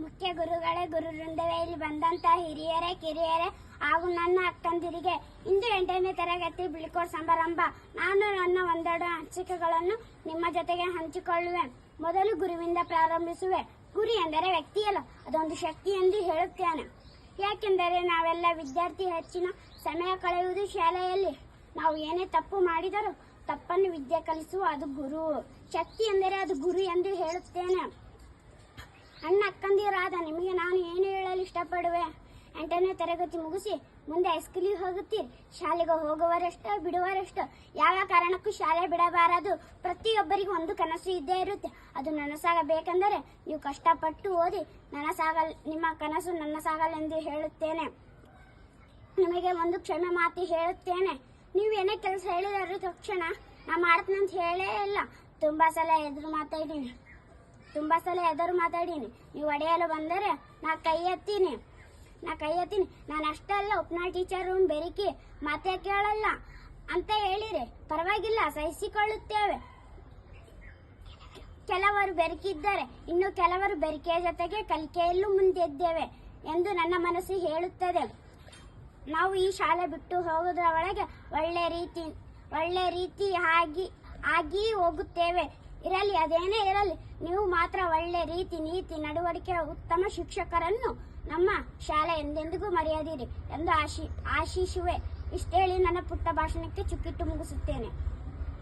ಮುಖ್ಯ ಗುರುಗಳೇ, ಗುರು ವೃಂದವೇ, ಇಲ್ಲಿ ಬಂದಂತ ಹಿರಿಯರೇ, ಕಿರಿಯರೇ ಹಾಗೂ ನನ್ನ ಅಕ್ಕಂದಿರಿಗೆ ಇಂದು 8ನೇ ತರಗತಿ ಬೀಳ್ಕೊಡುವ ಸಮಾರಂಭ. ನಾನು ನನ್ನ ಒಂದೆರಡು ಅನಿಸಿಕೆಗಳನ್ನು ನಿಮ್ಮ ಜೊತೆಗೆ ಹಂಚಿಕೊಳ್ಳುವೆ. ಮೊದಲು ಗುರುವಿಂದ ಪ್ರಾರಂಭಿಸುವೆ. ಗುರು ಎಂದರೆ ವ್ಯಕ್ತಿಯಲ್ಲ, ಅದೊಂದು ಶಕ್ತಿ ಎಂದು ಹೇಳುತ್ತೇನೆ. ಯಾಕೆಂದರೆ ನಾವೆಲ್ಲ ವಿದ್ಯಾರ್ಥಿ ಹೆಚ್ಚಿನ ಸಮಯ ಕಳೆಯುವುದು ಶಾಲೆಯಲ್ಲಿ. ನಾವು ಏನೇ ತಪ್ಪು ಮಾಡಿದರೂ ತಪ್ಪನ್ನು ವಿದ್ಯೆ ಕಲಿಸುವ ಅದು ಗುರು. ಶಕ್ತಿ ಎಂದರೆ ಅದು ಗುರು ಎಂದು ಹೇಳುತ್ತೇನೆ. ಅಣ್ಣ ಅಕ್ಕಂದಿರಾದ ನಿಮಗೆ ನಾನು ಏನು ಹೇಳಲು ಇಷ್ಟಪಡುವೆ? 8ನೇ ತರಗತಿ ಮುಗಿಸಿ ಮುಂದೆ ಹೈಸ್ಕೂಲಿಗೆ ಹೋಗುತ್ತೀರಿ. ಶಾಲೆಗೆ ಹೋಗುವರಷ್ಟು ಬಿಡುವರಷ್ಟು ಯಾವ ಕಾರಣಕ್ಕೂ ಶಾಲೆ ಬಿಡಬಾರದು. ಪ್ರತಿಯೊಬ್ಬರಿಗೂ ಒಂದು ಕನಸು ಇದ್ದೇ ಇರುತ್ತೆ. ಅದು ನನಸಾಗಬೇಕೆಂದರೆ ನೀವು ಕಷ್ಟಪಟ್ಟು ಓದಿ. ನಿಮ್ಮ ಕನಸು ನನಸಾಗಲೆಂದು ಹೇಳುತ್ತೇನೆ. ನಿಮಗೆ ಒಂದು ಕ್ಷಮೆ ಮಾತು ಹೇಳುತ್ತೇನೆ. ನೀವು ಏನೇ ಕೆಲಸ ಹೇಳಿದರೂ ತಕ್ಷಣ ನಾ ಮಾಡ್ತೀನಂತ ಹೇಳೇ ಇಲ್ಲ. ತುಂಬಾ ಸಲ ಎದುರು ಮಾತಾಡೀನಿ. ನೀವು ಹೊಡೆಯಲು ಬಂದರೆ ನಾ ಕೈ ಎತ್ತೀನಿ. ನಾನು ಅಷ್ಟೇ ಅಲ್ಲ, ಉಪನಾ ಟೀಚರ್ ಬೆರಿಕಿ ಮಾತೇ ಕೇಳಲ್ಲ ಅಂತ ಹೇಳಿರಿ ಪರವಾಗಿಲ್ಲ, ಸಹಿಸಿಕೊಳ್ಳುತ್ತೇವೆ. ಕೆಲವರು ಬೆರಕಿದ್ದಾರೆ, ಇನ್ನು ಕೆಲವರು ಬೆರಿಕೆಯ ಜೊತೆಗೆ ಕಲಿಕೆಯಲ್ಲೂ ಮುಂದೆದ್ದೇವೆ ಎಂದು ನನ್ನ ಮನಸ್ಸು ಹೇಳುತ್ತದೆ. ನಾವು ಈ ಶಾಲೆ ಬಿಟ್ಟು ಹೋಗುವುದರ ಒಳಗೆ ಒಳ್ಳೆ ರೀತಿ ಆಗಿ ಹೋಗುತ್ತೇವೆ. ಇರಲಿ, ಅದೇನೇ ಇರಲಿ, ನೀವು ಮಾತ್ರ ಒಳ್ಳೆ ರೀತಿ, ನೀತಿ, ನಡವಳಿಕೆ, ಉತ್ತಮ ಶಿಕ್ಷಕರನ್ನು ನಮ್ಮ ಶಾಲೆ ಎಂದೆಂದಿಗೂ ಮರೆಯದಿರಿ ಎಂದು ಆಶಿಸುವೆ. ಇಷ್ಟೇಳಿ ನನ್ನ ಪುಟ್ಟ ಭಾಷಣಕ್ಕೆ ಚುಕ್ಕಿಟ್ಟು ಮುಗಿಸುತ್ತೇನೆ.